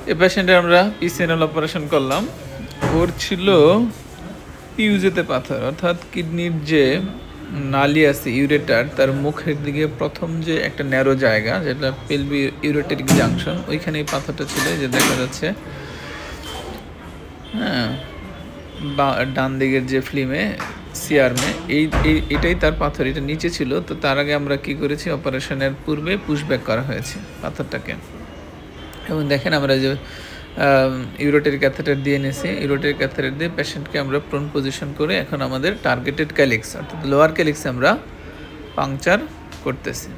এই পেশেন্টের আমরা পিসিএনএল অপারেশন করলাম। ওর ছিল পিউজেতে পাথর, অর্থাৎ কিডনির যে নালি আছে ইউরেটার, তার মুখের দিকে প্রথম যে একটা ন্যারো জায়গা যেটা পেলভি ইউরেটেরিক জাংশন, ওইখানে এই পাথরটা ছিল, এই যে দেখা যাচ্ছে। হ্যাঁ, বা ডান দিকের যে ফিল্মে সিআরমে এটাই তার পাথর, এটা নিচে ছিল। তো তার আগে আমরা কি করেছি, অপারেশনের পূর্বে পুশব্যাক করা হয়েছে পাথরটাকে। এবং দেখেন আমরা যে ইউরোটের ক্যাথেটার দিয়ে নিয়েছি, ইউরোটের ক্যাথেটার দিয়ে পেশেন্টকে আমরা প্রোন পজিশন করে এখন আমাদের টার্গেটেড ক্যালিক্স অর্থাৎ লোয়ার ক্যালিক্সে আমরা পাংচার করতেছি।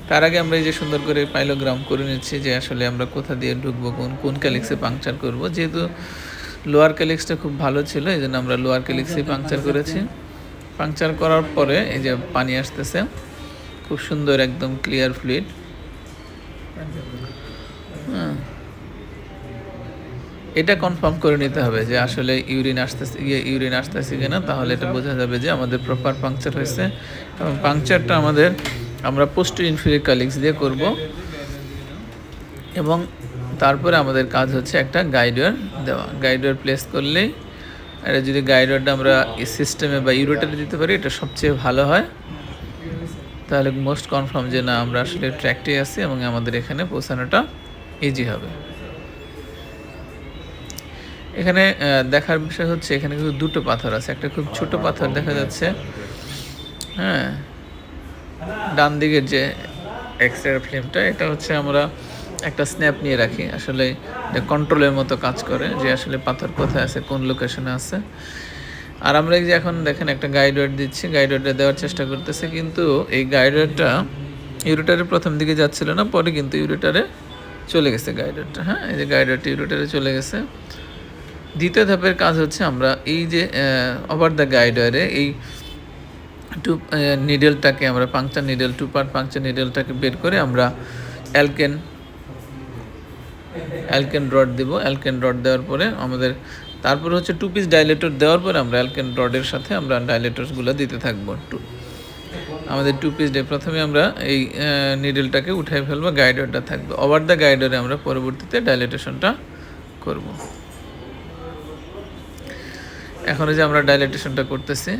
তার আগে আমরা এই যে সুন্দর করে পাইলোগ্রাম করে নিচ্ছি যে আসলে আমরা কোথা দিয়ে ঢুকবো, কোন ক্যালিক্সে পাংচার করব। যেহেতু লোয়ার ক্যালিক্সটা খুব ভালো ছিল, এই জন্য আমরা লোয়ার ক্যালিক্সে পাংচার করেছি। পাংচার করার পরে এই যে পানি আসতেছে, খুব সুন্দর একদম ক্লিয়ার ফ্লুইড। হ্যাঁ, এটা কনফার্ম করে নিতে হবে যে আসলে ইউরিন আসতেছে কিনা, তাহলে এটা বোঝা যাবে যে আমাদের প্রপার পাংচার হয়েছে। এবং পাংচারটা আমরা পোস্টের ইনফিরিয়র ক্যালিক্স দিয়ে করব। এবং তারপরে আমাদের কাজ হচ্ছে একটা গাইডওয়ার দেওয়া। গাইডওয়ার প্লেস করলেই, এটা যদি গাইডওয়ারটা আমরা সিস্টেমে বা ইউরেটারে দিতে পারি, এটা সবচেয়ে ভালো হয়। তাহলে মোস্ট কনফার্ম যে না, আমরা আসলে ট্র্যাকটি আছি এবং আমাদের এখানে পৌঁছানোটা ইজি হবে। এখানে দেখার বিষয় হচ্ছে, এখানে কিন্তু দুটো পাথর আছে। একটা খুব ছোট পাথর দেখা যাচ্ছে, হ্যাঁ, ডান দিকের যে এক্সরে ফিল্মটা, এটা হচ্ছে আমরা একটা স্ন্যাপ নিয়ে রাখি, আসলে এটা কন্ট্রোলের মতো কাজ করে যে আসলে পাথর কোথায় আছে, কোন লোকেশনে আছে। আর আমরা এই যে এখন দেখেন একটা গাইডওয়ার দিচ্ছি, গাইডওয়ারটা দেওয়ার চেষ্টা করতেছে, কিন্তু এই গাইডওয়ারটা ইউরেটারের প্রথম দিকে যাচ্ছিল না, পরে কিন্তু ইউরেটারে চলে গেছে গাইডওয়ারটা। হ্যাঁ, এই যে গাইডওয়ারটা ইউরেটারে চলে গেছে। দ্বিতীয় ধাপের কাজ হচ্ছে আমরা এই যে ওভার দ্য গাইডওয়ারে এই নিডেলটাকে আমরা পাংচার নিডেল, 2 পার্ট পাংচার নিডেলটাকে বের করে আমরা অ্যালকেন রড দেবো। অ্যালকেন রড দেওয়ার পরে আমাদের তারপর হচ্ছে 2 পিস ডাইলেটর দেওয়ার পরে আমরা অ্যালকেন রডের সাথে আমরা ডাইলেটরসগুলো দিতে থাকবো। আমাদের 2 পিস প্রথমে আমরা এই নিডেলটাকে উঠাই ফেলবো, গাইডারটা থাকবে। ওভার দ্য গাইডারে আমরা পরবর্তীতে ডাইলেটেশনটা করব। এখন যে আমরা ডাইলেটেশনটা করতেছি,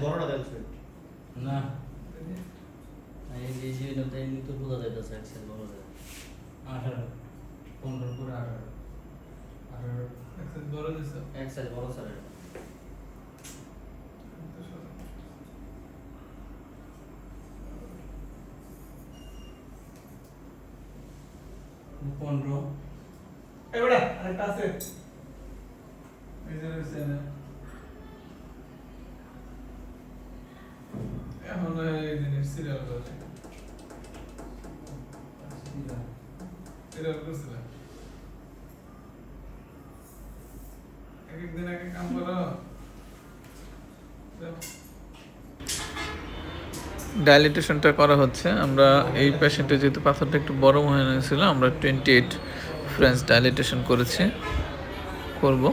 বড়টা দেখছো না, এই যে এটা তো বোঝা যাইতেছে এক্সেল বড় যায় 18 15 পুরো 18 এক্সেল বড় দিছে, এক্সেল বড় স্যার। পনেরো এবারে আরেকটা আছে, এই যে রয়েছে না এখন এই জিনিস সিরিয়াল করছে, সিরিয়াল করছে না, এক এক দিন এক এক কাম করো। ডাইলিটেশনটা করা হচ্ছে। আমরা এই পেশেন্টের যেহেতু পাথরটা একটু বড় হয়ে গেছিল, আমরা 28 ফ্রেঞ্চ ডাইলিটেশন করব।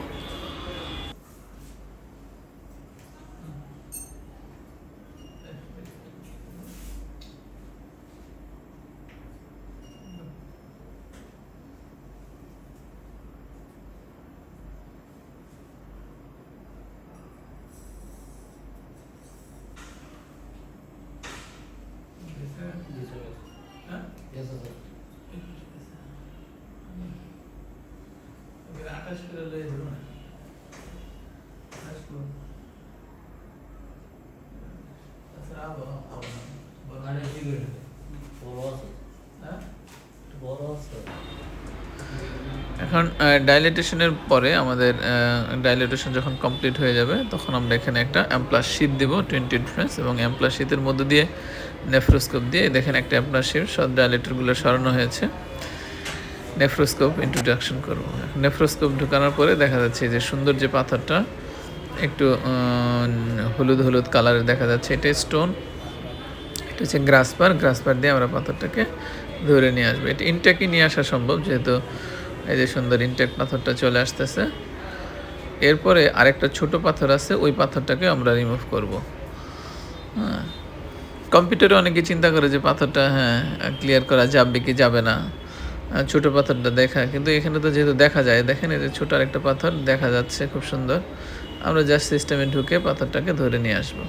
মানে কি করে বড় আছে বড় আছে এখন ডাইলেটেশনের পরে আমাদের ডাইলেটেশন যখন কমপ্লিট হয়ে যাবে তখন আমরা এখানে একটা অ্যাম্প্লাস শীট দেবো 20 ডিফারেন্স, এবং অ্যাম্প্লাস শীতের মধ্যে দিয়ে নেফ্রোস্কোপ দিয়ে দেখেন একটা অ্যাম্প্লাস শীট সব ডাইলেটরগুলো সরানো হয়েছে। নেফ্রোস্কোপ ইন্ট্রোডাকশন করব। নেফ্রোস্কোপ ঢোকানোর পরে দেখা যাচ্ছে যে সুন্দর যে পাথরটা একটু হলুদ হলুদ কালারের দেখা যাচ্ছে, এটা স্টোন, এটা হচ্ছে গ্রাসপার দিয়ে আমরা পাথরটাকে ধরে নিয়ে আসবো। এটা ইনটেকই নিয়ে আসা সম্ভব, যেহেতু এই যে সুন্দর ইনটেক পাথরটা চলে আসতেছে। এরপরে আরেকটা ছোট পাথর আছে, ওই পাথরটাকে আমরা রিমুভ করব। হ্যাঁ, কম্পিউটারে অনেকে চিন্তা করে যে পাথরটা ক্লিয়ার করা যাবে কি যাবে না, ছোট পাথরটা দেখা, কিন্তু এখানে তো যেহেতু দেখা যায়, দেখেন এই যে ছোট আরেকটা পাথর দেখা যাচ্ছে খুব সুন্দর। আমরা জাস্ট সিস্টেমে ঢুকে পাথরটাকে ধরে নিয়ে আসবো,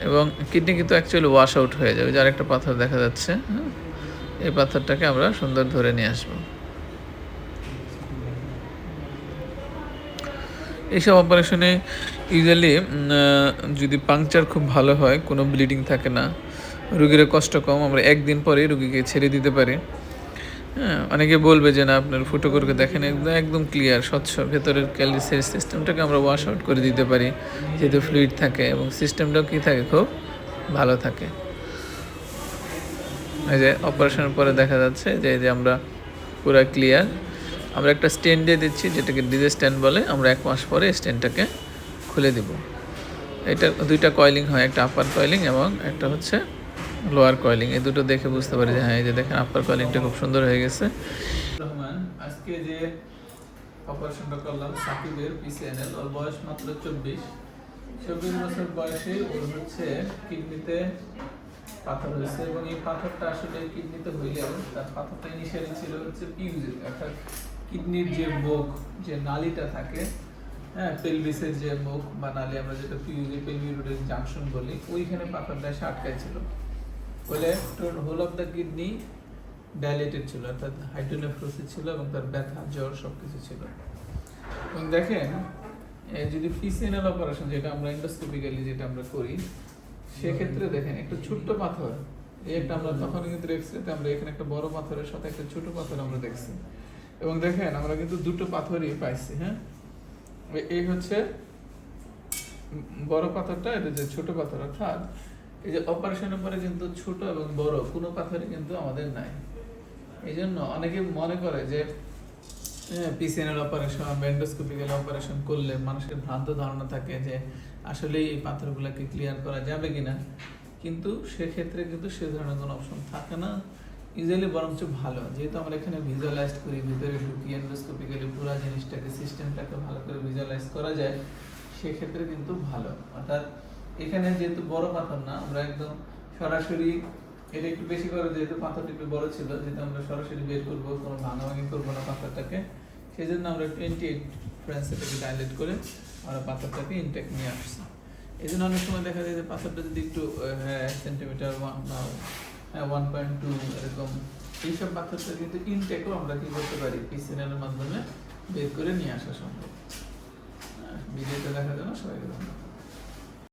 এবং কিডনি কিন্তু অ্যাকচুয়ালি ওয়াশ আউট হয়ে যাবে। যে আরেকটা পাথর দেখা যাচ্ছে, এই পাথরটাকে আমরা সুন্দর ধরে নিয়ে আসবো। এইসব অপারেশনে ইউজুয়ালি যদি পাংচার খুব ভালো হয়, কোনো ব্লিডিং থাকে না, রুগীর কষ্ট কম, আমরা একদিন পরে রুগীকে ছেড়ে দিতে পারি। হ্যাঁ, অনেকে বলবে যে না আপনার ফুটো করে দেখেন একদম ক্লিয়ার স্বচ্ছ, ভেতরের ক্যালসিয়াম সিস্টেমটাকে আমরা ওয়াশ আউট করে দিতে পারি, যেহেতু ফ্লুইড থাকে এবং সিস্টেমটাও কী থাকে, খুব ভালো থাকে। এই যে অপারেশনের পরে দেখা যাচ্ছে যে এই যে আমরা পুরো ক্লিয়ার। আমরা একটা স্টেন দিয়ে দিচ্ছি, যেটাকে ডিজে স্ট্যান্ড বলে। আমরা 1 মাস পরে স্টেনটাকে খুলে দিব। এটা দুইটা কয়েলিং হয়, একটা আপার কয়েলিং এবং একটা হচ্ছে লোয়ার কয়েলিং। এই দুটো দেখে বুঝতে পারি যে এই যে দেখেন আপার কয়েলিংটা খুব সুন্দর হয়ে গেছে। রহমান, আজকে যে অপারেশনটা করলাম সাকিবের পিসিএনএল, ওর বয়স মাত্র 24 বছর বয়সে ওর হচ্ছে কিডনিতে পাথর হয়েছে, এবং এই পাথরটা আসলে কিডনিতে হইলেও তার পাথরটা ইনিশিয়ালি ছিল হচ্ছে পিউজে, অর্থাৎ কিডনির যে মুখ, যে নালীটা থাকে, পেলভিসের যে মুখ বা নালী, আমরা যেটা পিউজে পেলভি রোডের জাংশন বলি, ওইখানে পাথরটা এসে আটকাইছিল। বলে hole of the kidney dilated ছিল, অর্থাৎ হাইড্রোনেফ্রোসিস ছিল, এবং তার ব্যথা জ্বর সবকিছু ছিল। এবং দেখেন যদি পিসিএনএল অপারেশন, যেটা আমরা এন্ডোস্কোপিক্যালি যেটা আমরা করি, সেক্ষেত্রে দেখেন একটা ছোট্ট পাথর, এই একটা আমরা তখন কিন্তু এক্সরেতে আমরা এখানে একটা বড় পাথরের সাথে একটা ছোট পাথর আমরা দেখছি, এবং দেখেন আমরা কিন্তু দুটো পাথরই পাইছি। এই হচ্ছে বড় পাথরটা, এটা যে ছোট পাথর, অর্থাৎ এই যে অপারেশনের পরে কিন্তু ছোট এবং বড় কোনো পাথরই কিন্তু আমাদের নাই। এই জন্য অনেকে মনে করে যে পিসিএনএল অপারেশন বা এন্ডোস্কোপিক্যাল অপারেশন করলে মানুষের ভ্রান্ত ধারণা থাকে যে আসলে এই পাথরগুলোকে ক্লিয়ার করা যাবে কিনা, কিন্তু সেক্ষেত্রে কিন্তু সে ধরনের কোনো অপশন থাকে না। ইউজুয়ালি বরঞ্চ ভালো, যেহেতু আমরা এখানে ভিজুয়ালাইজ করি, ভিতরে ঢুকি, এন্ডোস্কোপিক্যালি পুরো জিনিসটাকে সিস্টেমটাকে ভালো করে ভিজুয়ালাইজ করা যায়, সেক্ষেত্রে কিন্তু ভালো। অর্থাৎ এখানে যেহেতু বড় পাথর না, আমরা একদম সরাসরি, এটা একটু বেশি করে যেহেতু পাথরটা একটু বড় ছিল, যেহেতু আমরা সরাসরি বের করবো, কোনো ভাঙাভাঙি করবো না পাথরটাকে, সেই জন্য আমরা 28 ফ্রেন্সেটাকে ডাইলেট করে আমরা পাথরটাকে ইনটেক নিয়ে আসছি। এই জন্য অনেক সময় দেখা যায় যে পাথরটা যদি একটু সেন্টিমিটার 1.2 এরকম, এইসব পাথরটা কিন্তু ইনটেকও আমরা কি করতে পারি, পিসিএনএল এর মাধ্যমে বের করে নিয়ে আসা সম্ভব। ভিডিওতে দেখার জন্য সবাইকে ধন্যবাদ।